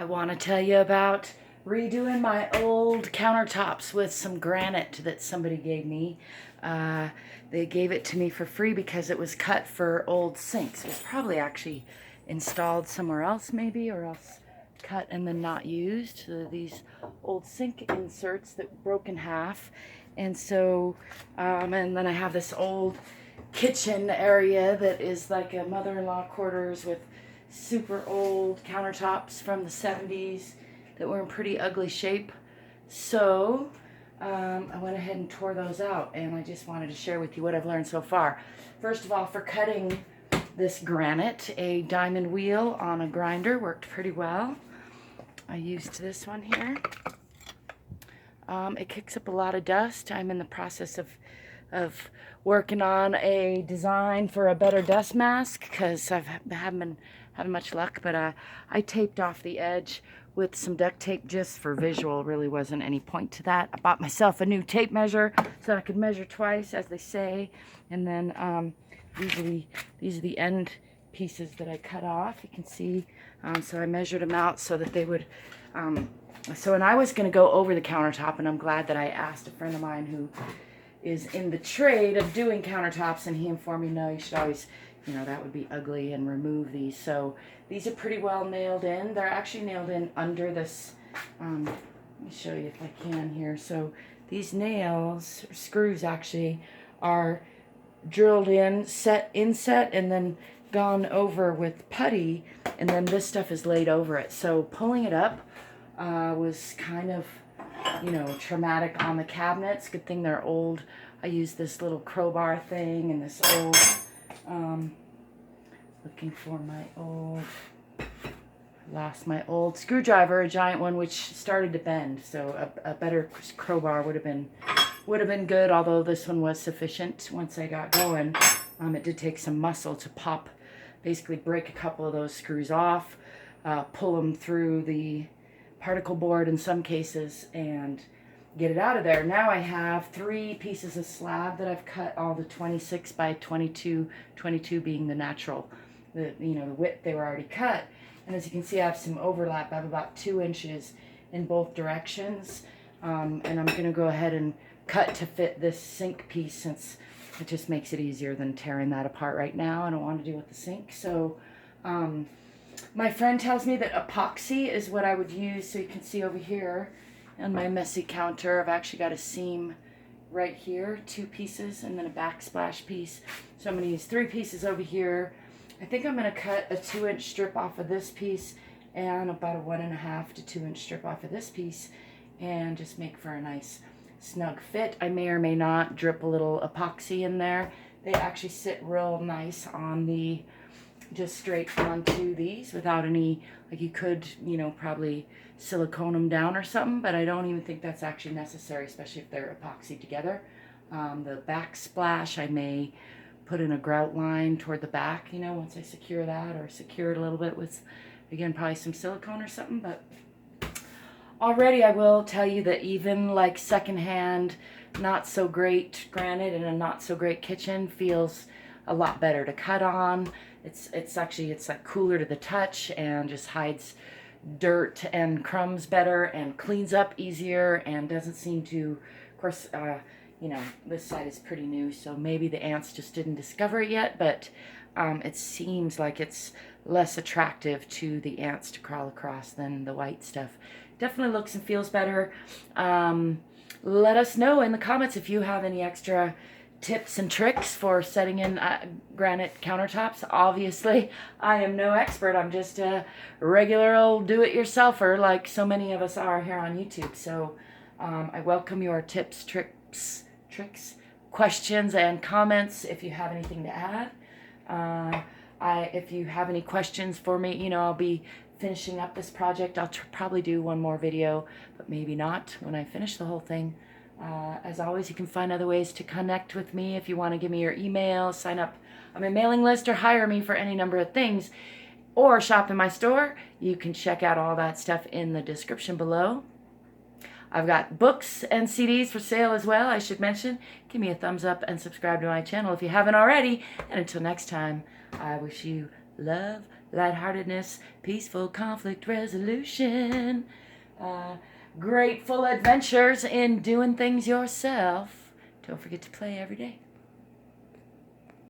I want to tell you about redoing my old countertops with some granite that somebody gave me. They gave it to me for free because it was cut for old sinks. It was probably actually installed somewhere else maybe, or else cut and then not used. So these old sink inserts that broke in half. And so, and then I have this old kitchen area that is like a mother-in-law quarters with super old countertops from the 70s that were in pretty ugly shape. So I went ahead and tore those out, and I just wanted to share with you what I've learned so far. First of all, for cutting this granite, a diamond wheel on a grinder worked pretty well. I used this one here. It kicks up a lot of dust. I'm in the process of working on a design for a better dust mask because I haven't been having much luck, but I taped off the edge with some duct tape just for visual. Really wasn't any point to that. I bought myself a new tape measure so I could measure twice, as they say. And then these are the end pieces that I cut off. You can see. So I measured them out so that they would. And I was going to go over the countertop, and I'm glad that I asked a friend of mine who is in the trade of doing countertops, and he informed me, no, you should always, that would be ugly, and remove these. So these are pretty well nailed in. They're actually nailed in under this, let me show you if I can here. So these nails, or screws actually, are drilled in, inset, and then gone over with putty, and then this stuff is laid over it. So pulling it up was kind of, traumatic on the cabinets. Good thing they're old. I used this little crowbar thing and this old, looking for my old, lost my old screwdriver, a giant one, which started to bend. So a better crowbar would have been good, although this one was sufficient once I got going. It did take some muscle to pop, basically break a couple of those screws off, pull them through the particle board in some cases, and get it out of there. Now I have 3 pieces of slab that I've cut, all the 26 by 22, 22 being the natural, the width they were already cut. And as you can see, I have some overlap. I have about 2 inches in both directions. And I'm going to go ahead and cut to fit this sink piece, since it just makes it easier than tearing that apart right now. I don't want to deal with the sink. So my friend tells me that epoxy is what I would use. So you can see over here on my messy counter, I've actually got a seam right here, 2 pieces, and then a backsplash piece. So I'm going to use 3 pieces over here. I think I'm going to cut a 2-inch strip off of this piece and about a 1.5 to 2-inch strip off of this piece, and just make for a nice snug fit. I may or may not drip a little epoxy in there. They actually sit real nice on the, just straight onto these without any, like you could, probably silicone them down or something, but I don't even think that's actually necessary, especially if they're epoxied together. The backsplash, I may put in a grout line toward the back, once I secure that, or secure it a little bit with, again, probably some silicone or something. But already I will tell you that even like secondhand, not so great granite in a not so great kitchen feels a lot better to cut on. It's like cooler to the touch, and just hides dirt and crumbs better, and cleans up easier, and doesn't seem to, of course, this side is pretty new, so maybe the ants just didn't discover it yet, but it seems like it's less attractive to the ants to crawl across than the white stuff. Definitely looks and feels better. Let us know in the comments if you have any extra tips and tricks for setting in granite countertops. Obviously, I am no expert. I'm just a regular old do-it-yourselfer like so many of us are here on YouTube. So I welcome your tips, tricks, questions, and comments if you have anything to add. If you have any questions for me, I'll be finishing up this project. I'll probably do one more video, but maybe not when I finish the whole thing. As always, you can find other ways to connect with me if you want to give me your email, sign up on my mailing list, or hire me for any number of things, or shop in my store. You can check out all that stuff in the description below. I've got books and CDs for sale as well, I should mention. Give me a thumbs up and subscribe to my channel if you haven't already. And until next time, I wish you love, lightheartedness, peaceful conflict resolution, grateful adventures in doing things yourself. Don't forget to play every day.